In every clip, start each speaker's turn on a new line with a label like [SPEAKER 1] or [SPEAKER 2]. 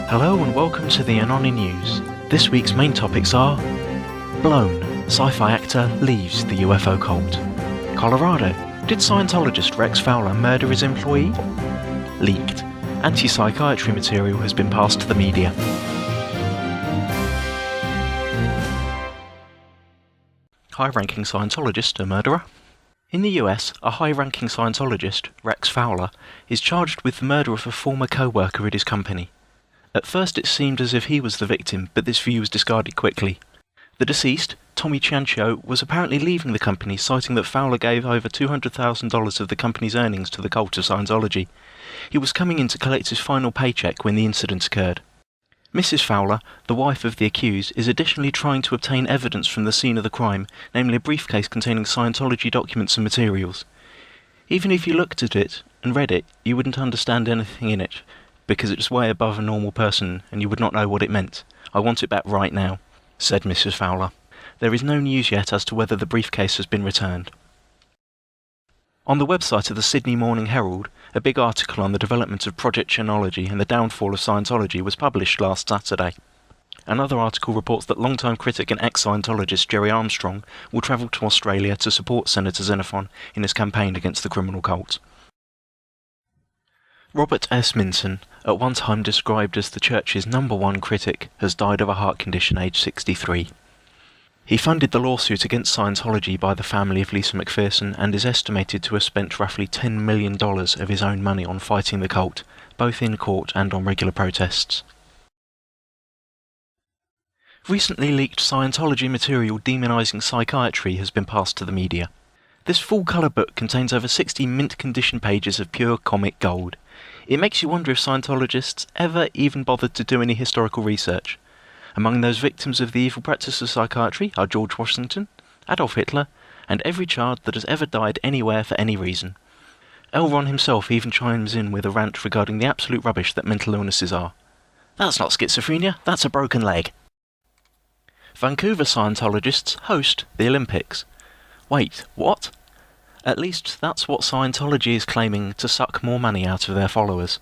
[SPEAKER 1] Hello and welcome to the Anonynews. This week's main topics are: blown, sci-fi actor leaves the UFO cult. Colorado, did Scientologist Rex Fowler murder his employee? Leaked, anti-psychiatry material has been passed to the media. High-ranking Scientologist a murderer? In the US, a high-ranking Scientologist, Rex Fowler, is charged with the murder of a former co-worker at his company. At first it seemed as if he was the victim, but this view was discarded quickly. The deceased, Tommy Ciancio, was apparently leaving the company, citing that Fowler gave over $200,000 of the company's earnings to the cult of Scientology. He was coming in to collect his final paycheck when the incident occurred. Mrs. Fowler, the wife of the accused, is additionally trying to obtain evidence from the scene of the crime, namely a briefcase containing Scientology documents and materials. Even if you looked at it and read it, you wouldn't understand anything in it, because it's way above a normal person and you would not know what it meant. I want it back right now, said Mrs. Fowler. There is no news yet as to whether the briefcase has been returned. On the website of the Sydney Morning Herald, a big article on the development of Project Genealogy and the downfall of Scientology was published last Saturday. Another article reports that longtime critic and ex-Scientologist Jerry Armstrong will travel to Australia to support Senator Xenophon in his campaign against the criminal cult. Robert S. Minton, at one time described as the church's #1 critic, has died of a heart condition aged 63. He funded the lawsuit against Scientology by the family of Lisa McPherson and is estimated to have spent roughly $10 million of his own money on fighting the cult, both in court and on regular protests. Recently leaked Scientology material demonising psychiatry has been passed to the media. This full-colour book contains over 60 mint-condition pages of pure comic gold. It makes you wonder if Scientologists ever even bothered to do any historical research. Among those victims of the evil practice of psychiatry are George Washington, Adolf Hitler, and every child that has ever died anywhere for any reason. L. Ron himself even chimes in with a rant regarding the absolute rubbish that mental illnesses are. That's not schizophrenia, that's a broken leg. Vancouver Scientologists host the Olympics. Wait, what? At least that's what Scientology is claiming to suck more money out of their followers.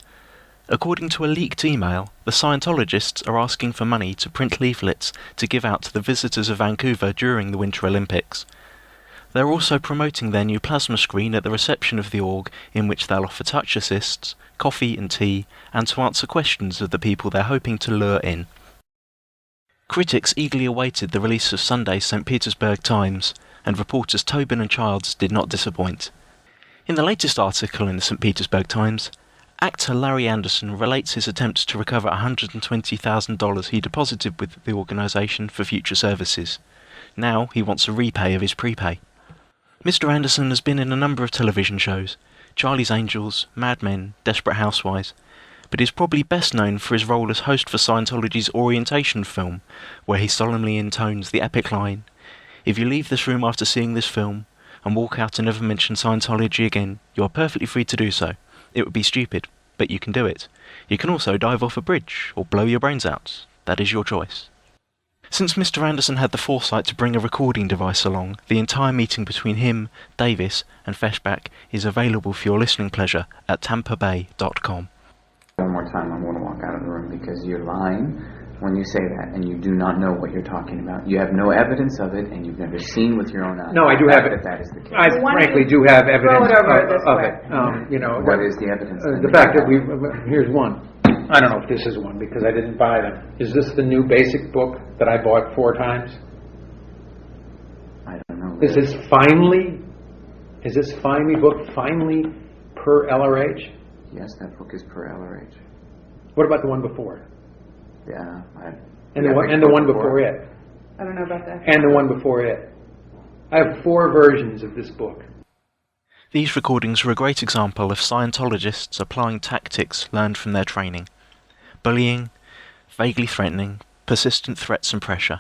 [SPEAKER 1] According to a leaked email, the Scientologists are asking for money to print leaflets to give out to the visitors of Vancouver during the Winter Olympics. They're also promoting their new plasma screen at the reception of the org, in which they'll offer touch assists, coffee and tea, and to answer questions of the people they're hoping to lure in. Critics eagerly awaited the release of Sunday's St. Petersburg Times, and reporters Tobin and Childs did not disappoint. In the latest article in the St. Petersburg Times, actor Larry Anderson relates his attempts to recover $120,000 he deposited with the organisation for future services. Now he wants a repay of his prepay. Mr. Anderson has been in a number of television shows, Charlie's Angels, Mad Men, Desperate Housewives, but is probably best known for his role as host for Scientology's Orientation film, where he solemnly intones the epic line, "If you leave this room after seeing this film, and walk out and never mention Scientology again, you are perfectly free to do so. It would be stupid, but you can do it. You can also dive off a bridge, or blow your brains out. That is your choice." Since Mr. Anderson had the foresight to bring a recording device along, the entire meeting between him, Davis, and Feshbach is available for your listening pleasure at tampabay.com.
[SPEAKER 2] One more time, I'm going to walk out of the room because you're lying when you say that, and you do not know what you're talking about. You have no evidence of it, and you've never seen with your own eyes.
[SPEAKER 3] No, I do have it.
[SPEAKER 2] That is the case.
[SPEAKER 3] I frankly do have evidence of it.
[SPEAKER 2] What is the evidence?
[SPEAKER 3] The fact that here's one. I don't know if this is one because I didn't buy them. Is this the new basic book that I bought 4 times?
[SPEAKER 2] I don't know.
[SPEAKER 3] Is this finally book finally per LRH?
[SPEAKER 2] Yes, that book is per LRH.
[SPEAKER 3] What about the one before?
[SPEAKER 2] Yeah.
[SPEAKER 3] And the one before it.
[SPEAKER 4] I don't know about that.
[SPEAKER 3] And the one before it. I have 4 versions of this book.
[SPEAKER 1] These recordings are a great example of Scientologists applying tactics learned from their training. Bullying, vaguely threatening, persistent threats and pressure.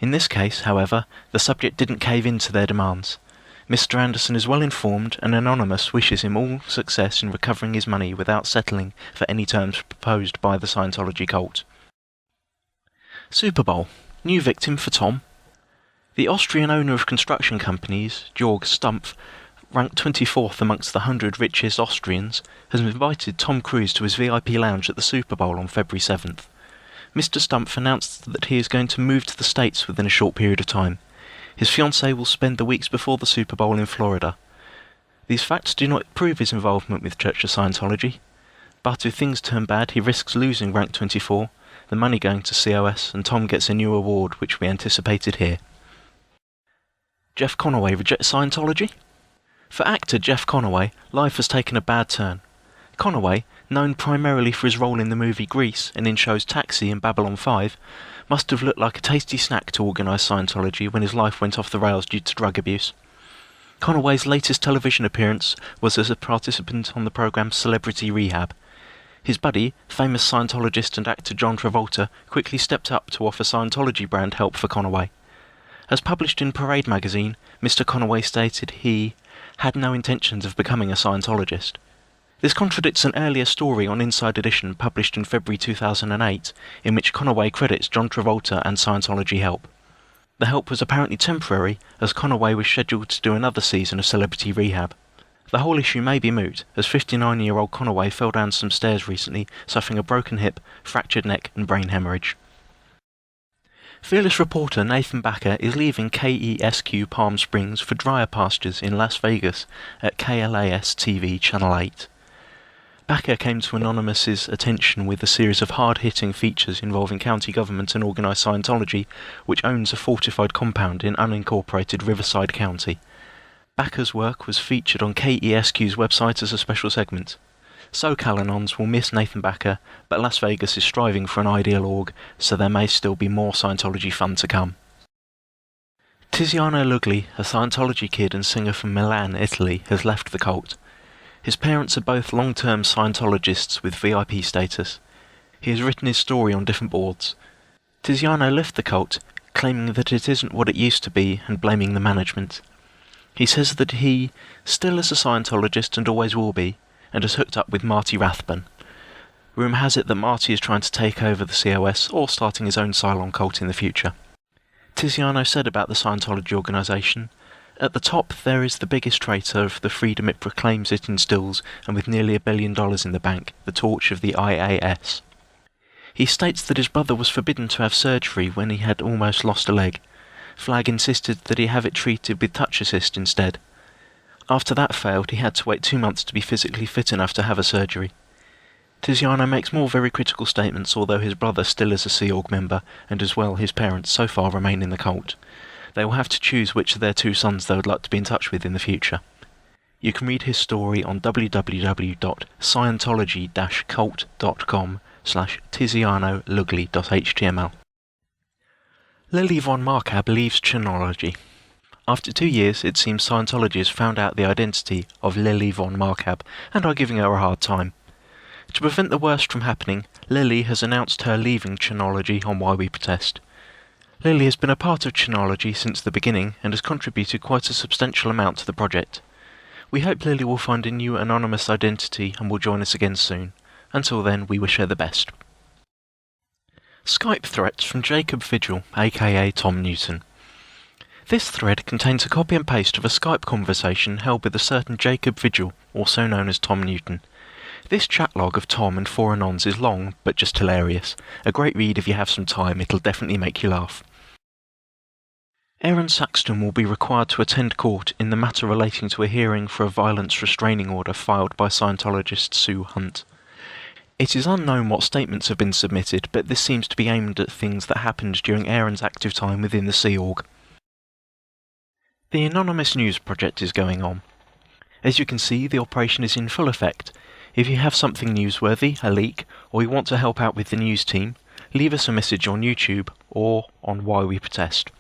[SPEAKER 1] In this case, however, the subject didn't cave in to their demands. Mr. Anderson is well informed, and Anonymous wishes him all success in recovering his money without settling for any terms proposed by the Scientology cult. Super Bowl. New victim for Tom. The Austrian owner of construction companies, Georg Stumpf, ranked 24th amongst the 100 richest Austrians, has invited Tom Cruise to his VIP lounge at the Super Bowl on February 7th. Mr. Stumpf announced that he is going to move to the States within a short period of time. His fiancée will spend the weeks before the Super Bowl in Florida. These facts do not prove his involvement with Church of Scientology, but if things turn bad, he risks losing rank 24, the money going to COS, and Tom gets a new award, which we anticipated here. Jeff Conaway rejects Scientology? For actor Jeff Conaway, life has taken a bad turn. Conaway, known primarily for his role in the movie Grease and in shows Taxi and Babylon 5, must have looked like a tasty snack to organise Scientology when his life went off the rails due to drug abuse. Conaway's latest television appearance was as a participant on the programme Celebrity Rehab. His buddy, famous Scientologist and actor John Travolta, quickly stepped up to offer Scientology brand help for Conaway. As published in Parade magazine, Mr. Conaway stated he had no intentions of becoming a Scientologist. This contradicts an earlier story on Inside Edition published in February 2008, in which Conaway credits John Travolta and Scientology help. The help was apparently temporary, as Conaway was scheduled to do another season of Celebrity Rehab. The whole issue may be moot, as 59-year-old Conaway fell down some stairs recently, suffering a broken hip, fractured neck and brain hemorrhage. Fearless reporter Nathan Backer is leaving KESQ Palm Springs for drier pastures in Las Vegas at KLAS-TV Channel 8. Backer came to Anonymous's attention with a series of hard-hitting features involving county government and organised Scientology, which owns a fortified compound in unincorporated Riverside County. Backer's work was featured on KESQ's website as a special segment. SoCal-Anons will miss Nathan Backer, but Las Vegas is striving for an ideal org, so there may still be more Scientology fun to come. Tiziano Lugli, a Scientology kid and singer from Milan, Italy, has left the cult. His parents are both long-term Scientologists with VIP status. He has written his story on different boards. Tiziano left the cult, claiming that it isn't what it used to be and blaming the management. He says that he still is a Scientologist and always will be, and has hooked up with Marty Rathbun. Rumour has it that Marty is trying to take over the COS or starting his own Cylon cult in the future. Tiziano said about the Scientology organisation, "At the top there is the biggest traitor of the freedom it proclaims it instills, and with nearly $1 billion in the bank, the torch of the IAS." He states that his brother was forbidden to have surgery when he had almost lost a leg. Flagg insisted that he have it treated with touch assist instead. After that failed, he had to wait 2 months to be physically fit enough to have a surgery. Tiziano makes more very critical statements, although his brother still is a Sea Org member, and as well his parents so far remain in the cult. They will have to choose which of their 2 sons they would like to be in touch with in the future. You can read his story on www.scientology-cult.com/tizianolugli.html. Lily von Markab leaves Chinology. After 2 years, it seems Scientology has found out the identity of Lily von Markab and are giving her a hard time. To prevent the worst from happening, Lily has announced her leaving Chinology on Why We Protest. Lily has been a part of Chinology since the beginning and has contributed quite a substantial amount to the project. We hope Lily will find a new anonymous identity and will join us again soon. Until then, we wish her the best. Skype threats from Jacob Vigil, aka Tom Newton. This thread contains a copy and paste of a Skype conversation held with a certain Jacob Vigil, also known as Tom Newton. This chat log of Tom and 4 Anons is long, but just hilarious. A great read if you have some time, it'll definitely make you laugh. Aaron Saxton will be required to attend court in the matter relating to a hearing for a violence restraining order filed by Scientologist Sue Hunt. It is unknown what statements have been submitted, but this seems to be aimed at things that happened during Aaron's active time within the Sea Org. The Anonymous News project is going on. As you can see, the operation is in full effect. If you have something newsworthy, a leak, or you want to help out with the news team, leave us a message on YouTube or on Why We Protest.